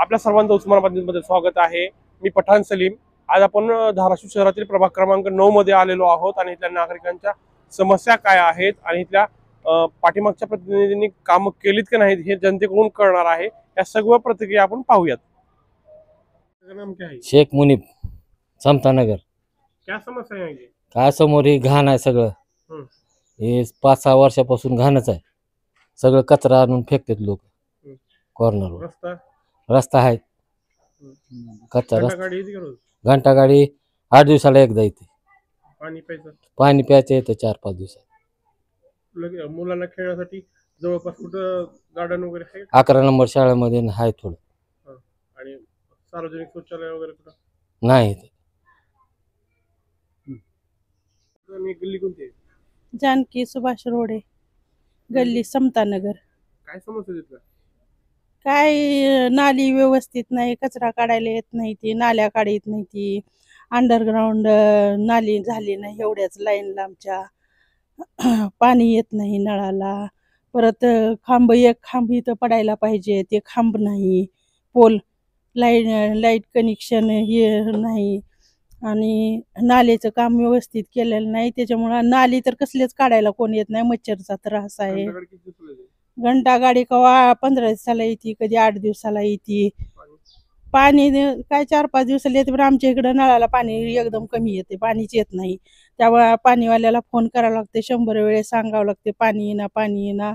आपल्या सर्वांचं उस्मानाबाद न्यूजमध्ये स्वागत आहे। मी पठाण सलीम। आज आपण धाराशिव शहरातील प्रभाग क्रमांक 9 मध्ये आलेलो आहोत आणि इथल्या नागरिकांच्या समस्या काय आहेत आणि इथल्या पाठीमागच्या प्रतिनिधींनी काम केलीत की नाहीत हे जनतेकडून कळणार आहे। या सगळ्या प्रतिक्रिया आपण पाहूयात। नाम क्या है? शेख मुनीब, समतानगर। क्या समस्या आहे यांची? काय समोर ही घाण आहे सगळं। हे 5-6 वर्षापासून घाणच आहे सगळं। कचरा आणून फेकतात लोक कॉर्नरवर। रस्ता आहे कच्चा रस्ता। घंटा गाडी 8 दिवसाला एकदा येते। पाणी प्यायचं येतं 4-5 दिवसात। मुलांना खेळण्यासाठी जवळपास कुठं गार्डन वगैरे आहे? 11 नंबर शाळेमध्ये आहे थोडं। आणि सार्वजनिक शौचालय वगैरे कुठं नाही। गल्ली कोणती आहे? जानकी सुभाष रोडे, गल्ली समतानगर। काय समस्या तिथं? काय नाली व्यवस्थित नाही, कचरा काढायला येत नाही, ती नाल्या काढत नाही, ती अंडरग्राउंड नाली झाली नाही एवढ्याच लाईनला आमच्या। पाणी येत नाही नळाला। परत एक खांब इथं पडायला पाहिजे, ते खांब नाही। पोल लाईट कनेक्शन हे नाही आणि नालीचं काम व्यवस्थित केलेलं नाही, त्याच्यामुळे नाली तर कसलेच काढायला कोण येत नाही। मच्छरचा त्रास आहे। घंटा गाडी कवा 15 दिवसाला येते, कधी 8 दिवसाला येते। पाणी काय 4-5 दिवसाला येते, पण आमच्या इकडं नळाला पाणी एकदम कमी येते, पाणीच येत नाही। त्यामुळे पाणीवाल्याला फोन करावं लागते, 100 वेळेस सांगावं लागते पाणी येईना पाणी येईना,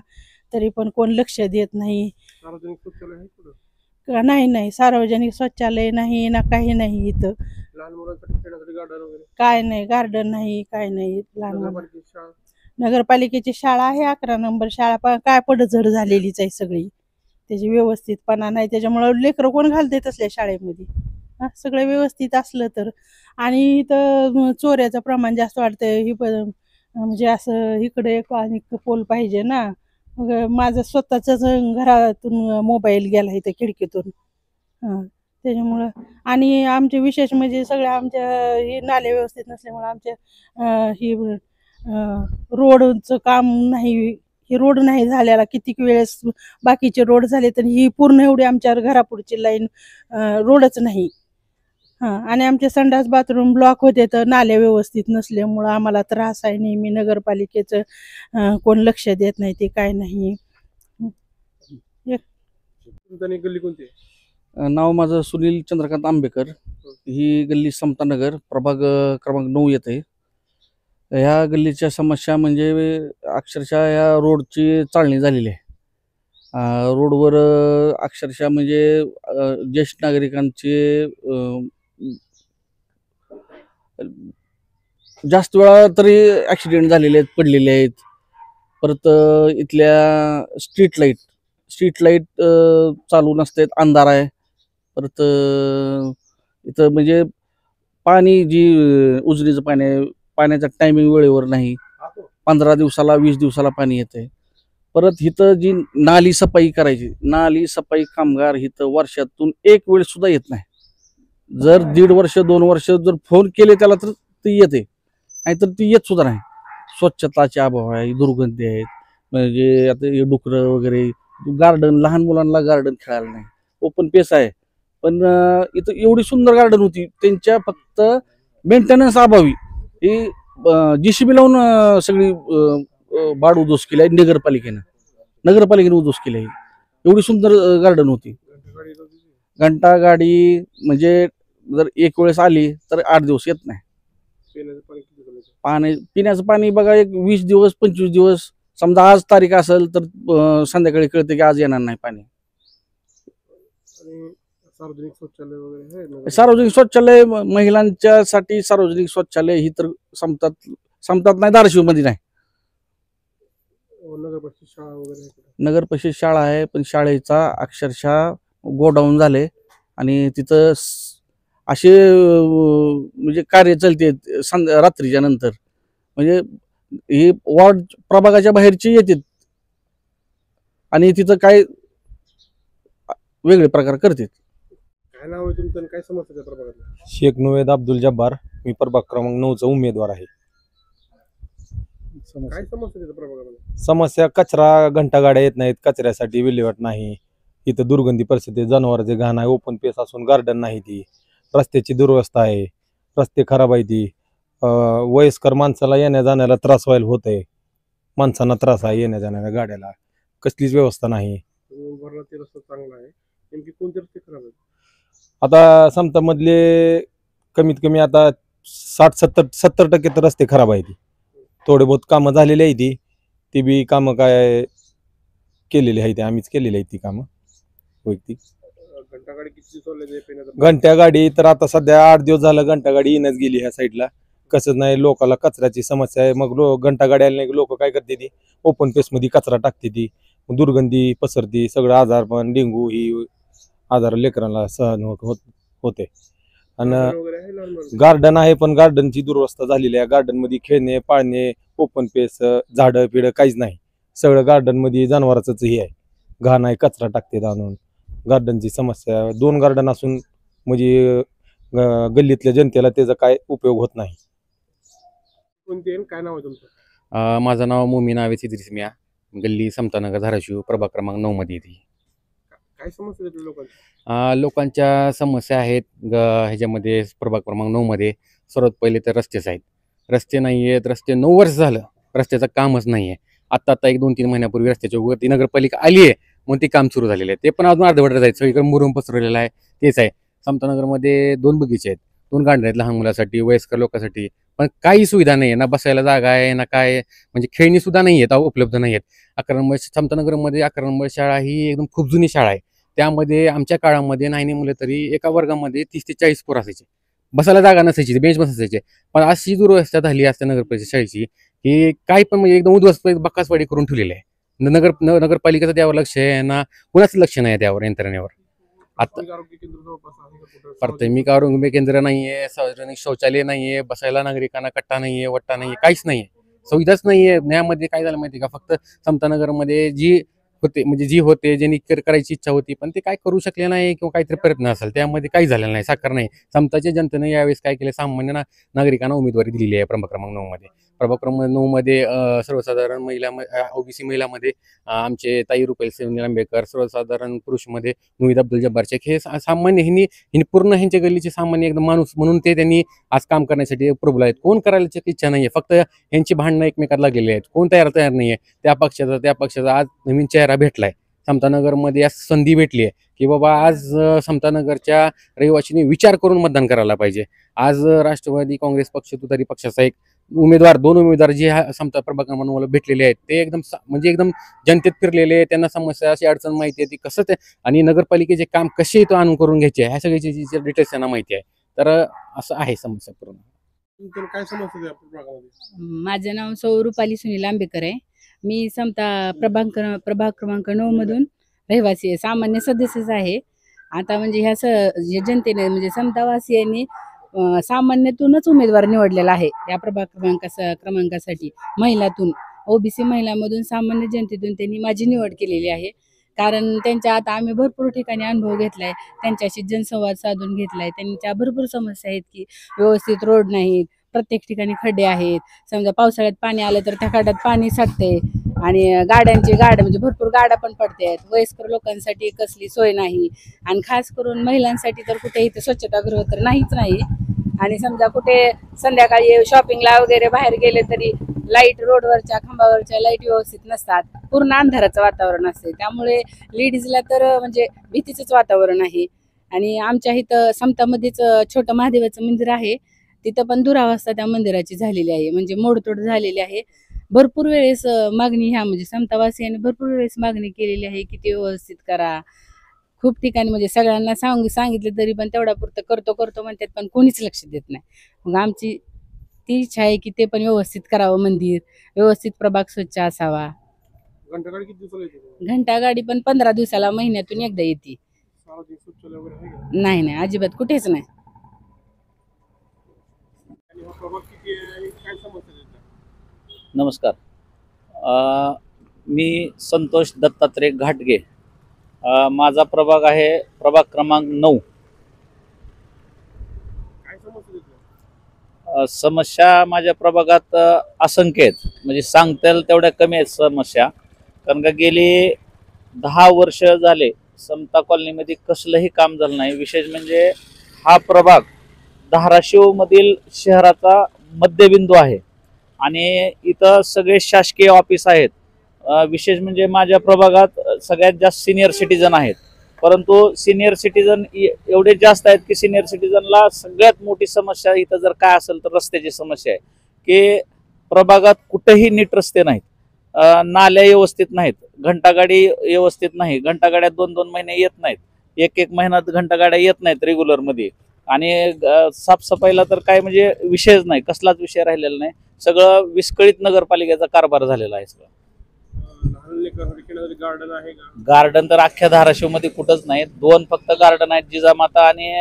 तरी पण कोण लक्ष देत नाही। सार्वजनिक शौचालय आहे कुठं? नाही, सार्वजनिक शौचालय नाही ना, काही नाही इथं। लहान मुलांसाठी खेळण्यासाठी गार्डन वगैरे काय नाही, गार्डन नाही, काय नाही। लहान नगरपालिकेची शाळा आहे, 11 नंबर शाळा, पण काय पडझड झालेलीच आहे सगळी, त्याची व्यवस्थितपणा नाही। त्याच्यामुळे लेकरं कोण घालते तसल्या शाळेमध्ये? सगळं व्यवस्थित असलं तर। आणि इथं चोऱ्याचं प्रमाण जास्त वाढतंय। ही म्हणजे असं इकडे एक आणि पोल पाहिजे ना। मग माझं स्वतःच घरातून मोबाईल गेला इथं खिडकीतून। त्याच्यामुळं आणि आमचे विशेष म्हणजे सगळ्या आमच्या ही नाले व्यवस्थित नसल्यामुळे आमच्या ही रोडचं काम नाही, हे रोड नाही झालेला। कितीक वेळेस बाकीचे रोड झाले तर ही पूर्ण एवढी आमच्या घरापुढची लाईन रोडच नाही। आणि आमचे संडास बाथरूम ब्लॉक होते तर नाले व्यवस्थित नसल्यामुळं आम्हाला त्रास आहे नेहमी। नगरपालिकेचं कोण लक्ष देत नाही, ते काय नाही। गल्ली कोणती आहे? नाव माझं सुनील चंद्रकांत आंबेकर। ही गल्ली समतानगर प्रभाग क्रमांक 9 येते। ह्या गल्लीच्या समस्या म्हणजे अक्षरशः या रोडची चाळणी झालेली आहे। रोडवर अक्षरशः म्हणजे ज्येष्ठ नागरिकांचे जास्त वेळा तरी ॲक्सिडेंट झालेले आहेत, पडलेले आहेत। परत इथल्या स्ट्रीट लाईट चालू नसतात, अंधार आहे। परत इथं म्हणजे पाणी जी उजनीचं पाणी आहे, पाण्याचा टायमिंग वेळेवर नाही। 15 दिवसाला 20 दिवसाला पाणी येते। परत इथं जी नाली सफाई करायची, नाली सफाई कामगार इथं वर्षातून एक वेळ सुद्धा येत नाही। जर 1.5 वर्ष 2 वर्ष जर फोन केले त्याला तर ती येते, नाहीतर ती येत सुद्धा नाही। स्वच्छताचे अभाव आहे, दुर्गंधी आहेत, म्हणजे आता हे डुकरं वगैरे। गार्डन, लहान मुलांना गार्डन खेळायला नाही, ओपन पेस आहे। पण इथं एवढी सुंदर गार्डन होती, त्यांच्या फक्त मेंटेनन्स अभावी ही JCB लावून सगळी बाड उद्ध्वस्त केली आहे नगरपालिकेने उद्ध्वस्त केली आहे। एवढी सुंदर गार्डन होती। घंटा गाडी म्हणजे जर एक वेळेस आली तर 8 दिवस येत नाही। पिण्याचं पाणी बघा, एक 20 दिवस 25 दिवस, समजा आज तारीख असेल तर संध्याकाळी कळते की आज येणार नाही पाणी। सार्वजनिक शौचालय महिलांच्यासाठी सार्वजनिक शौचालय ही तर समतात नाही, धाराशिव मध्ये नाही। नगर परिषद शाळा आहे, पण शाळेचा अक्षरशः गोडाऊन झाले आणि तिथं असे म्हणजे कार्य चालते रात्रीच्या नंतर। म्हणजे हे वॉर्ड प्रभागाच्या बाहेरचे येतात आणि तिथं काय वेगळे प्रकार करतात। काय नाव आहे तुमचं, काय समस्या प्रभागात? शेख नवेद अब्दुल जब्बार, मी प्रभाग क्रमांक 9चा उमेदवार आहे। काय समस्या प्रभागामध्ये? समस्या कचरा, घंटा गाड्या येत नाहीत, कचऱ्यासाठी विल्हेवाट नाही। इथं दुर्गंधी परिस्थिती, जनावरांचे घाण आहे, ओपन पेस असून गार्डन नाही, ती रस्त्याची दुरवस्था आहे, रस्ते खराब आहे, ती वयस्कर माणसाला येण्या जाण्याला त्रास व्हायला होत आहे, माणसांना त्रास आहे येण्या जाण्याला, गाड्याला कसलीच व्यवस्था नाही. भरला ते रस्ता चांगला आहे, नेमकी कोणते रस्ते खराब आहेत? आता समतामधले कमीत कमी आता 60-70% तर रस्ते खराब आहेत. थोडे बहुत कामं झालेली आहे, ती बी कामं काय केलेली आहे, आम्हीच केलेली आहे ती कामं वैयक्तिक. घंटागाडी किती चालले? घंट्या गाडी तर आता सध्या 8 दिवस झालं घंटा गाडी येणच गेली ह्या साईडला. कसं नाही, लोकाला कचऱ्याची समस्या आहे, मग घंटा गाडी आली नाही, लोक काय करते, ती ओपन पेस मध्ये कचरा टाकते, ती दुर्गंधी पसरती, सगळं आजार पण डेंगू ही आजार लेकरांना सहन होते. आणि गार्डन आहे पण गार्डनची दुरवस्था झालेली आहे. गार्डन मध्ये खेळणे पाळणे ओपन पेस झाडं पिढं काहीच नाही, सगळं गार्डन मध्ये जनावरांच हे आहे, घाण आहे, कचरा टाकते आणून. गार्डनची समस्या, 2 गार्डन असून म्हणजे गल्लीतल्या जनतेला त्याचा काय उपयोग होत नाही. कोणते काय नाव आहे तुमचं? माझं नाव मोमीन आवेस इद्रिस मिया, गल्ली समतानगर धाराशिव, प्रभाग क्रमांक 9 मध्ये येते. काय समस्या आहेत लोकांच्या? लोकांच्या समस्या आहेत ह्याच्यामध्ये प्रभाग क्रमांक 9 मध्ये. सर्वात पहिले तर रस्तेच आहेत, रस्ते नाही आहेत. रस्ते 9 वर्ष झालं रस्त्याचं कामच नाही आहे. आता 1-2-3 महिन्यापूर्वी रस्त्याच्या उगवती नगरपालिका आली आहे, मग ते काम सुरू झालेलं आहे. ते पण अजून अर्धवट जायचं, सगळीकडे मुरुम पसरलेलं आहे. तेच आहे, समतानगरमध्ये 2 बगीचे आहेत, 2 गार्डन आहेत लहान मुलासाठी, वयस्कर लोकांसाठी, पण काही सुविधा नाही आहे, ना बसायला जागा आहे ना काय, म्हणजे खेळणी सुद्धा नाही आहेत, उपलब्ध नाही आहेत. 11 नंबर समतानगरमध्ये 11 नंबर शाळा ही एकदम खूप जुनी शाळा आहे. त्यामध्ये आमच्या काळामध्ये नाही मुलं तरी एका वर्गामध्ये 30 ते 40 पोरं असायचे, बसायला जागा नसायची, बेंच बसायचे. पण अशी दुरवस्था झाली असते नगरपरिषद शाळेची की काय पण म्हणजे एकदम उद्ध्वस्त बक्कासवाडी करून ठेवलेली आहे. नगरपालिकेचं त्यावर लक्ष आहे ना, कुणाचं लक्ष नाही त्यावर, यंत्रणेवर. आता आरोग्य केंद्र जवळपास आहे का कुठं? प्राथमिक आरोग्य केंद्र नाहीये, सार्वजनिक शौचालय नाहीये, बसायला नागरिकांना कट्टा नाहीये, वट्टा नाहीये, काहीच नाहीये, सुविधाच नाहीये. न्यायामध्ये काय झालं माहिती का, फक्त समतानगरमध्ये जी होते ज्यांनी करायची इच्छा होती, पण ते काय करू शकले नाही किंवा काहीतरी प्रयत्न असेल, त्यामध्ये काही झालेलं नाही, साकार नाही. समताच्या जनतेने यावेळेस काय केलं, सामान्य नागरिकांना उमेदवारी दिलेली आहे प्रभाग क्रमांक 9 मध्ये. प्रभाग क्रमांक 9 मध्ये सर्वसाधारण महिला, ओबीसी महिलामध्ये आमचे ताई रुपेल सेवनी आंबेकर, सर्वसाधारण पुरुषमध्ये मुहिद अब्दुल जब्बार शेख, हे सामान्य हिनी पूर्ण ह्यांच्या गल्लीचे सामान्य एकदम माणूस म्हणून ते त्यांनी आज काम करण्यासाठी प्रबल आहेत. कोण करायची इच्छा नाहीये, फक्त यांची भांडणं एकमेकात लागलेली आहेत, कोण तयार नाहीये. त्या पक्षाचा आज नवीन चेहरा भेटलाय समतानगरमध्ये, आज संधी भेटली आहे की बाबा आज समतानगरच्या रहिवाशांनी विचार करून मतदान करायला पाहिजे. आज राष्ट्रवादी काँग्रेस पक्ष तुतारी पक्षाचा एक उमेदवार, 2 उमेदवार जे समता प्रभाग क्रमांक भेटलेले आहेत, ते एकदम म्हणजे एकदम जनतेत फिरलेले, त्यांना समस्या अशी अडचण माहिती आहे, ती कसं ते आणि नगरपालिकेचे काम कसे तो आणून करून घ्यायचे ह्या सगळ्याची डिटेल्स त्यांना माहिती आहे. तर असं आहे समस्या पूर्ण. काय समस्या आहे आपल्या प्रभागामध्ये? माझं नाव सौ रुपाली सुनील आंबेकर आहे. मी समता प्रभाग क्रमांक 9 मधून रहिवासी आहे, सामान्य सदस्यच आहे. आता म्हणजे ह्या जनतेने म्हणजे समतावासियांनी सामान्यातूनच उमेदवार निवडलेला आहे या प्रभाग क्रमांकासाठी. महिलातून, ओबीसी महिलांमधून, सामान्य जनतेतून त्यांनी माझी निवड केलेली आहे. कारण त्यांच्या आता आम्ही भरपूर ठिकाणी अनुभव घेतलाय, त्यांच्याशी जनसंवाद साधून घेतलाय. त्यांच्या भरपूर समस्या आहेत की व्यवस्थित रोड नाहीत, प्रत्येक ठिकाणी खड्डे आहेत. समजा पावसाळ्यात पाणी आलं तर त्या खड्ड्यात पाणी साठते आणि गाड्या म्हणजे भरपूर गाड्या पण पडतात. वयस्कर लोकांसाठी कसली सोय नाही आणि खास करून महिलांसाठी तर कुठे इथे स्वच्छतागृह तर नाहीच नाही. आणि समजा कुठे संध्याकाळी शॉपिंगला वगैरे बाहेर गेले तरी लाईट, रोडवरच्या खांबावरच्या लाईट व्यवस्थित नसतात, पूर्ण अंधाराचं वातावरण असते. त्यामुळे लेडीजला तर म्हणजे भीतीचंच वातावरण आहे. आणि आमच्या इथं समतामध्येच छोटं महादेवाचं मंदिर आहे, तिथं पण दुरावस्था त्या मंदिराची झालेली आहे, म्हणजे मोडतोड झालेली आहे. भरपूर वेळेस मागणी म्हणजे समतावासियांनी भरपूर वेळेस मागणी केलेली आहे की ते व्यवस्थित करा. खूप ठिकाणी म्हणजे सगळ्यांना सांगितलं तरी पण तेवढा पुरतं करतो म्हणतात, पण कोणीच लक्ष देत नाही. मग आमची ती इच्छा आहे की ते पण व्यवस्थित करावं, मंदिर व्यवस्थित, प्रभाग स्वच्छ असावा. घंटागाडी किती दिवसाला येते? घंटागाडी पण 15 दिवसाला, महिन्यातून एकदा येते. सार्वजनिक शौचालय वगैरे आहे का? नाही, अजिबात कुठेच नाही. आणि हा प्रभाग किती आहे आणि काय समस्या आहेत? नमस्कार, मी संतोष दत्तात्रय घाटगे. माझा प्रभाग आहे प्रभाग क्रमांक 9. काय समस्या आहेत? समस्या माझ्या प्रभागात असंख्य आहेत, म्हणजे सांगता येईल तेवढ्या कमी आहेत समस्या. कारण का गेली 10 वर्ष झाले समता कॉलनीमध्ये कसलंही काम झालं नाही. विशेष म्हणजे हा प्रभाग धाराशिव मधील शहराचा मध्यबिंदू आहे आणि इथं सगळे शासकीय ऑफिस आहेत. विशेष म्हणजे माझ्या प्रभागात सगळ्यात जास्त सिनियर सिटीजन आहेत, परंतु सिनियर सिटीजन एवढे जास्त आहेत की सिनियर सिटीजनला सगळ्यात मोठी समस्या इथं जर काय असेल तर रस्त्याची समस्या आहे की प्रभागात कुठेही नीट रस्ते नाहीत, नाल्या व्यवस्थित नाहीत, घंटागाडी व्यवस्थित नाही, घंटागाड्या 2-2 महिने येत नाहीत, 1-1 महिन्यात घंटागाड्या येत नाहीत रेग्युलर मध्ये. आणि साफसफाईला तर काय म्हणजे विषयच नाही, कसलाच विषय राहिलेला नाही. सगळं विस्कळीत नगरपालिकेचा कारभार झालेला आहे. सगळं गार्डन आहे का? गार्डन तर अख्ख्या धाराशिव मध्ये कुठंच नाही. 2 फक्त गार्डन आहेत, जिजामाता आणि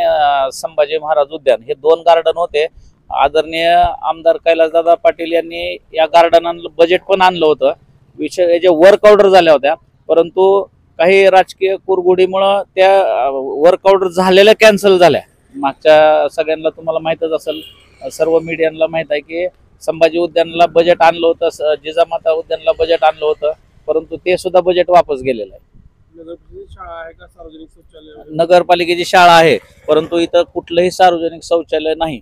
संभाजी महाराज उद्यान, हे 2 गार्डन होते. आदरणीय आमदार कैलासदादा पाटील यांनी या गार्डनाला बजेट पण आणलं होतं. विषय याचे वर्क ऑर्डर झाल्या होत्या, परंतु काही राजकीय कुरघोडीमुळं त्या वर्क ऑर्डर झालेल्या कॅन्सल झाल्या. मागच्या सगळ्यांना तुम्हाला माहीतच असेल, सर्व मीडियांना माहीत आहे की संभाजी उद्यानला बजेट आणलं होतं, जिजामाता उद्यानला बजेट आणलं होतं, परंतु ते सुद्धा बजेट वापस गेलेलं आहे. शाळा आहे का सार्वजनिक शौचालय? नगरपालिकेची शाळा आहे, परंतु इथं कुठलंही सार्वजनिक शौचालय नाही.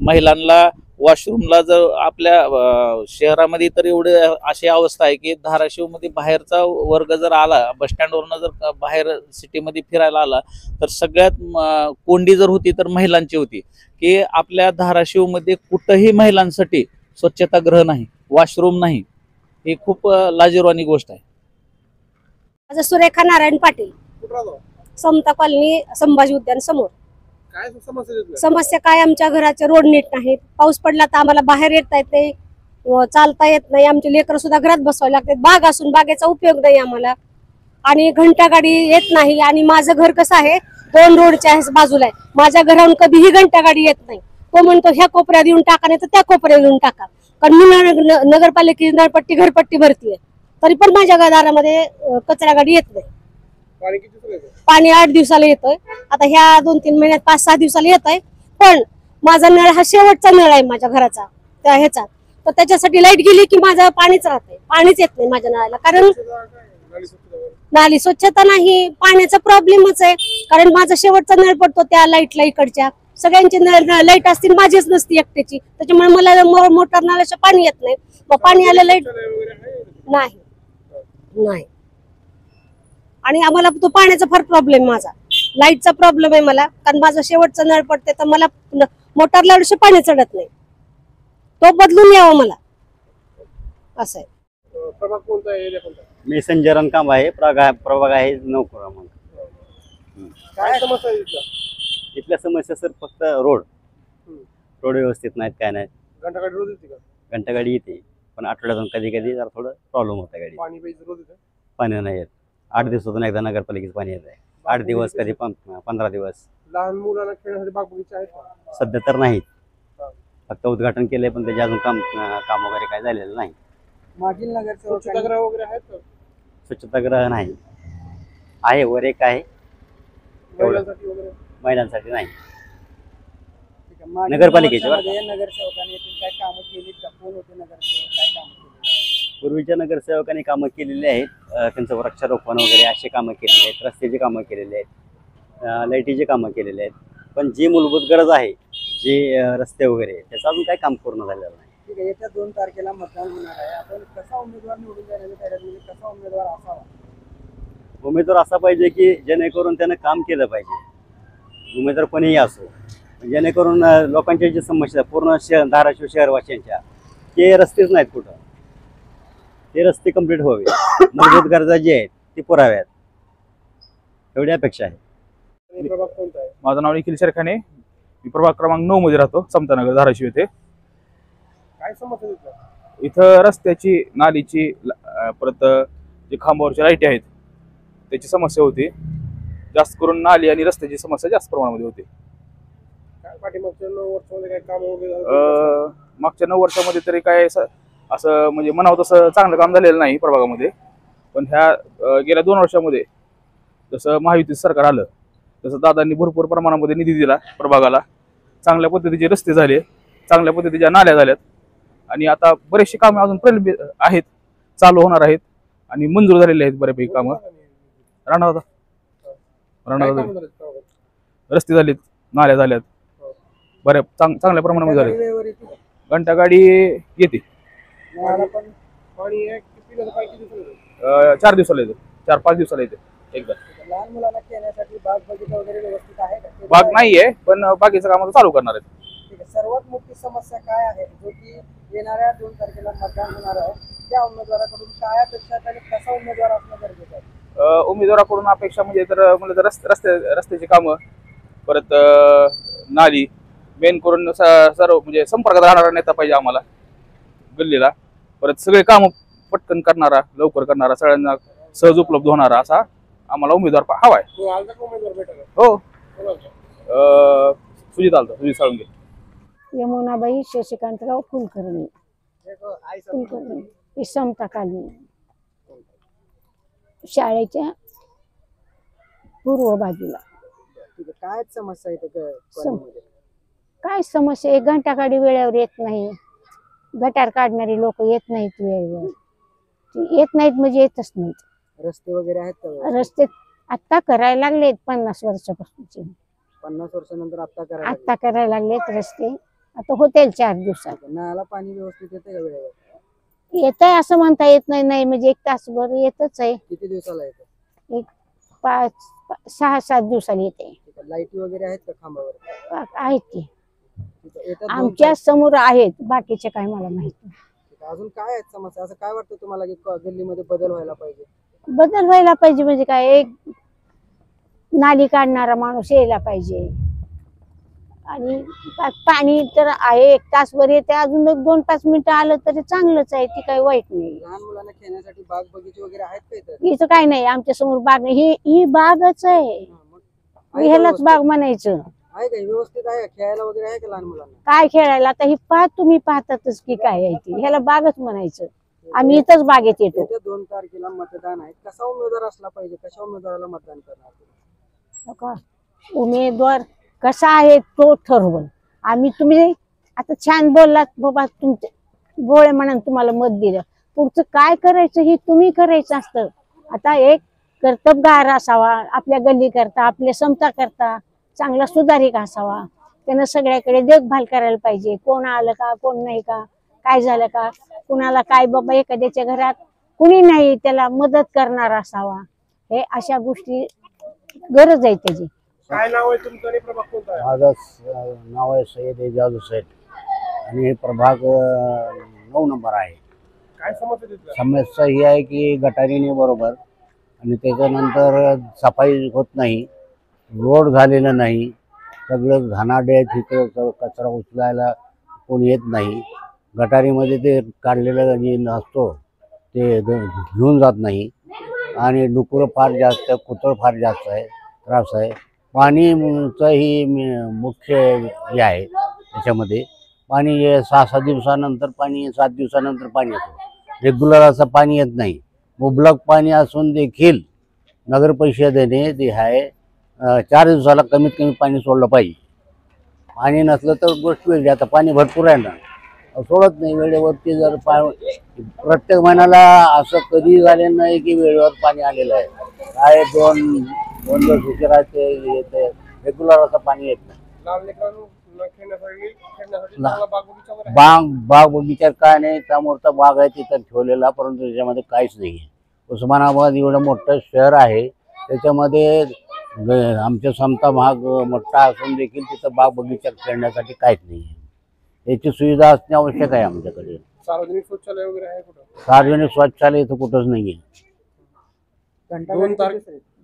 महिलांना वॉशरूमला जर आपल्या शहरामध्ये तर एवढे अशी अवस्था आहे की धाराशिव मध्ये बाहेरचा वर्ग जर आला, बस स्टँडवरनं जर बाहेर सिटीमध्ये फिरायला आला तर सगळ्यात कोंडी जर होती तर महिलांची होती की आपल्या धाराशिव मध्ये कुठंही महिलांसाठी स्वच्छतागृह नाही, वॉशरूम नाही. ही खूप लाजिरवाणी गोष्ट आहे. माझं सुरेखा नारायण पाटील, कुठं राहतो? समता कॉलनी, संभाजी उद्यान समोर. काय समस्या आहेत? समस्या काय, आमच्या घराचे रोड नीट नाहीत, पाऊस पडला तर आम्हाला बाहेर येता येत नाही, चालता येत नाही, आमचे लेकरं सुद्धा घरात बसवावे लागतात. बाग असून बागेचा उपयोग नाही आम्हाला, आणि घंटागाडी येत नाही. आणि माझं घर कसं आहे, 2 रोडच्या बाजूला आहे. माझ्या घराहून कधीही घंटागाडी येत नाही. तो म्हणतो ह्या कोपऱ्यात येऊन टाका, नाही तर त्या कोपऱ्यात येऊन टाका. कारण मी नगरपालिकेची नळपट्टी घरपट्टी भरतीये, तरी पण माझ्या दारामध्ये कचरा गाडी येत नाही. पाणी किती दिवसाला येतं? पाणी 8 दिवसाला येतोय. आता ह्या 2-3 महिन्यात 5-6 दिवसाला येत आहे. पण माझा नळ हा शेवटचा नळ आहे माझ्या घराचा, त्या ह्याचा. तर त्याच्यासाठी लाईट गेली की माझं पाणीच राहतंय, पाणीच येत नाही माझ्या नळाला. कारण नाली स्वच्छता नाही, पाण्याचा प्रॉब्लेमच आहे. कारण माझा शेवटचा नळ पडतो त्या लाईटला, इकडच्या सगळ्यांची लाईट असतील, माझीच नसती एकट्याची. त्याच्यामुळे मला मोटर नाल्याचं पाणी येत नाही. मग पाणी आलं, लाईट नाही नाही. आणि आम्हाला तो पाण्याचा फार प्रॉब्लेम, माझा लाईटचा प्रॉब्लेम आहे मला. कारण माझं शेवटचं नळ पडते तर मला मोटरला एवढं पाणी चढत नाही. तो बदलून यावा मला, असं आहे. प्रभाग कोणता आहे, एरिया कोणता? मी संजय रणकांब आहे, प्रभाग आहे 9 क्रमांक. काय समस्या आहे इथल्या? इथल्या समस्या सर फक्त रोड व्यवस्थित नाहीत, काय नाहीत. घंटागाडी रोज येते का? घंटागाडी येते, पण आठवड्यातून कधी कधी जरा थोडं प्रॉब्लेम होता गाडी. पाणी पाहिजे रोज येतं? पाणी नाही येत. 8 दिवसातून एकदा नगरपालिकेचं पाणी येत आहे. 8 दिवस, कधी 15 दिवस. लहान मुलांना खेळण्यासाठी बाग बगीचे आहेत का? सध्या तर नाहीत, फक्त उद्घाटन केलंय, पण त्याचे अजून काम वगैरे काय झालेलं नाही. मागील नगरसेवक स्वच्छतागृह वगैरे आहेत का? स्वच्छतागृह नाही आहे, वर एक आहे, महिलांसाठी वगैरे? महिलांसाठी नाही. नगरपालिकेच्या नगरसेवकांनी काय कामं केली का? कोण होते नगरसेवक, काय काम केली? पूर्वीच्या नगरसेवकांनी कामं केलेली आहेत. त्यांचं वृक्षारोपण वगैरे अशी कामं केलेली आहेत, रस्त्याची कामं केलेली आहेत, लाईटीची कामं केलेली आहेत. पण जी मूलभूत गरज आहे, जे रस्ते वगैरे, त्याचं अजून काही काम पूर्ण झालेलं नाही. ठीक आहे, येत्या 2 तारखेला मतदान होणार आहे. आपण कसा उमेदवार निवडून जाण्याच्या तयारीत, म्हणजे कसा उमेदवार असावा? उमेदवार असा पाहिजे की जेणेकरून त्यानं काम केलं पाहिजे. उमेदवार कोणीही असो, जेणेकरून लोकांच्या जी समस्या पूर्ण धाराशिव शहरवासियांच्या, ते रस्तेच नाहीत कुठं, ते रस्ते कंप्लीट व्हावे, मूलभूत गरजा जी आहेत ती पुराव्यात, एवढी अपेक्षा आहे. प्रभाग कोणता आहे? माझं नाव निखिल शेरखाने, मी प्रभाग क्रमांक 9 मध्ये राहतो, समतानगर धाराशिव येथे. काय समस्या आहे इथं? रस्त्याची, नालीची, परत जे खांबावरच्या लाईटी आहेत त्याची समस्या होती. जास्त करून नाली आणि रस्त्याची समस्या जास्त प्रमाणामध्ये होती. पाठीमागच्या 9 वर्षामध्ये काय काम वगैरे? मागच्या 9 वर्षामध्ये तरी काय असं म्हणजे म्हणावं तसं चांगलं काम झालेलं नाही प्रभागामध्ये. पण ह्या गेल्या 2 वर्षामध्ये जसं महायुतीचं सरकार आलं तसं दादांनी भरपूर प्रमाणामध्ये निधी दिला प्रभागाला. चांगल्या पद्धतीचे रस्ते झाले, चांगल्या पद्धतीच्या नाल्या झाल्यात, आणि आता बरेचसे कामं अजून प्रलंबित आहेत, चालू होणार आहेत आणि मंजूर झालेले आहेत बऱ्यापैकी कामं. राणा दादा राहणार काय झाले. कामं झालीत गावात? रस्ते झालेत, नाल्या झाल्यात, बऱ्या चांगल्या प्रमाणामध्ये झाले. घंटा गाडी येते पाणी आहे, किती दिवसाला पाणी किती दिवसाला येतं? 4 दिवसाला येते, 4-5 दिवसाला येते एकदा. लहान मुलांना खेळण्यासाठी बाग बगीचा वगैरे व्यवस्थित आहे का? ते बाग नाहीये, पण बाकीचं काम आता चालू करणार आहेत. ठीक आहे. सर्वात मोठी समस्या काय आहे जो की येणाऱ्या 2 तारखेला मतदान होणार आहे त्या उमेदवाराकडून काय अपेक्षा आहेत आणि कसा उमेदवार असणं गरजेचं आहे? उमेदवाराकडून अपेक्षा म्हणजे तर म्हणजे तर रस्त्याची कामं, परत नाली, मेन करून सर्व म्हणजे संपर्कात राहणारा नेता पाहिजे आम्हाला गल्लीला. परत सगळे कामं पटकन करणारा, लवकर करणारा, सगळ्यांना सहज उपलब्ध होणारा असा आम्हाला उमेदवार हवाय. तो आलता का उमेदवार भेटायला? हो, कोणाला? सुजित साळुंगे. यमुनाबाई शशिकांतराव कुलकर्णी समता कॉलनी शाळेच्या पूर्व बाजूला. ठीक आहे. काय समस्या आहे इथं कॉलनीमध्ये? काय समस्या, 1 घंटा गाडी वेळेवर येत नाही, गटार काढणारी लोक येत नाहीत वेळेवर, येत नाहीत म्हणजे येतच नाहीत. रस्ते वगैरे आहेत का व्यवस्थित? रस्ते आता करायला लागलेत 50 वर्षापासूनचे, 50 वर्षानंतर आता आता करायला लागलेत रस्ते, आता होतील 4 दिवसात. नळाला पाणी व्यवस्थित येते का वेळेवर? येत आहे असं म्हणता येत नाही म्हणजे 1 तासभर येतच आहे. किती दिवसाला येतं? 5-6-7 दिवसाला येते. लाईटी वगैरे आहेत का खांबावर? आहेत की येतात आमच्या समोर आहेत, बाकीचे काय मला माहिती. अजून काय आहेत समस्या? असं काय वाटतं तुम्हाला की गल्लीमध्ये बदल व्हायला पाहिजे? बदल व्हायला पाहिजे म्हणजे काय, एक नाली काढणारा माणूस यायला पाहिजे आणि पाणी तर आहे 1 तासभर येते, अजून 2-5 मिनिटं आलं तरी चांगलंच आहे, ती काही वाईट नाही. लहान मुलांना खेळण्यासाठी बाग बगीचे वगैरे आहेत का इथं? इथं काय नाही, आमच्या समोर बाग नाही, ही बागच आहे, ह्यालाच बाग म्हणायचं. आहे का व्यवस्थित? आहे खेळायला वगैरे आहे का लहान मुलांना? काय खेळायला आता ही तुम्ही पाहतातच की काय आहे ती, ह्याला बागच म्हणायचं. आम्ही इथंच बागेत येतो. येत्या 2 तारखेला मतदान आहे, कसा उमेदवार असला पाहिजे? कशा उमेदवाराला मतदान करणार? उमेदवार कसा आहे तो ठरवून आम्ही, तुम्ही आता छान बोललात बाबा, तुमचे भोळे म्हणून तुम्हाला मत दिलं, पुढचं काय करायचं हे तुम्ही करायचं असतं. आता एक कर्तबगार असावा, आपल्या गल्ली करता, आपल्या समता करता चांगला सुधारिक असावा, त्यानं सगळ्याकडे देखभाल करायला पाहिजे. कोण आलं का, कोण नाही का, काय झालं का, कुणाला काय बाबा, एखाद्याच्या घरात कुणी नाही त्याला मदत करणार असावा. हे अशा गोष्टी गरज आहे त्याची. काय नाव आहे तुमचं आणि प्रभाग कोणता आहे? माझं नाव आहे सय्यद एजाज सेठ आणि हे प्रभाग 9 नंबर आहे. काय समस्या तिथल्या? समस्या ही आहे की गटारीने बरोबर आणि त्याच्यानंतर सफाई होत नाही, रोड झालेला नाही, सगळं घाणाडे तिकडं कचरा उचलायला कोणी येत नाही. गटारीमध्ये ते काढलेलं जे असतो ते घेऊन जात नाही आणि डुकरं फार जास्त, कुत्रं फार जास्त आहे, त्रास आहे. पाणीचं ही मुख्य हे आहे त्याच्यामध्ये. पाणी 6-7 दिवसानंतर पाणी, 7 दिवसानंतर पाणी येतं, रेग्युलर असं पाणी येत नाही. मुबलक पाणी असून देखील नगर परिषदेने ते आहे 4 दिवसाला कमीत कमी पाणी सोडलं पाहिजे. पाणी नसलं तर गोष्ट वेगळी, आता पाणी भरपूर आहे ना, सोडत नाही वेळेवरती. जर प्रत्येक महिन्याला असं कधी झालेलं नाही की वेळेवर पाणी आलेलं आहे. काय 2 दिवस उशिरा ते येते, रेग्युलर असं पाणी येत नाही. लहान लेकरांना खेळण्यासाठी चांगला बाग बगीचा वगैरे आहे? बाग बगीचा काय नाही, समोरचा बाग आहे तिथं ठेवलेला, परंतु त्याच्यामध्ये काहीच नाही आहे. उस्मानाबाद एवढं मोठं शहर आहे, त्याच्यामध्ये आमच्या समता भाग मोठा असून देखील तिथं बाग बगीचा खेळण्यासाठी काहीच नाही आहे. याची सुविधा असणे आवश्यक आहे आमच्याकडे. सार्वजनिक शौचालय वगैरे आहे कुठं? सार्वजनिक शौचालय इथं कुठंच नाही आहे.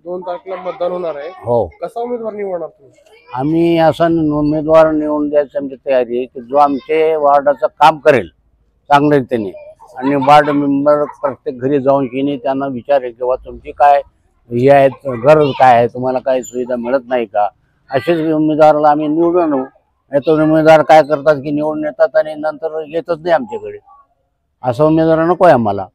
2 तारखेला मतदान होणार आहे. हो, कसा उमेदवार निवडणार तुम्ही? आम्ही असा उमेदवार निवडून द्यायची आमची तयारी आहे की जो आमचे वार्डाचं काम करेल चांगल्या रीतीने, आणि वार्ड मेंबर प्रत्येक घरी जाऊन की त्यांना विचारेल किंवा तुमची काय हे आहेत, गरज काय आहे, तुम्हाला काही सुविधा मिळत नाही का, असेच उमेदवाराला आम्ही निवडून आणू. तो उमेदवार काय करतात की निवडून येतात आणि नंतर येतच नाही आमच्याकडे. असा उमेदवार नको आहे आम्हाला.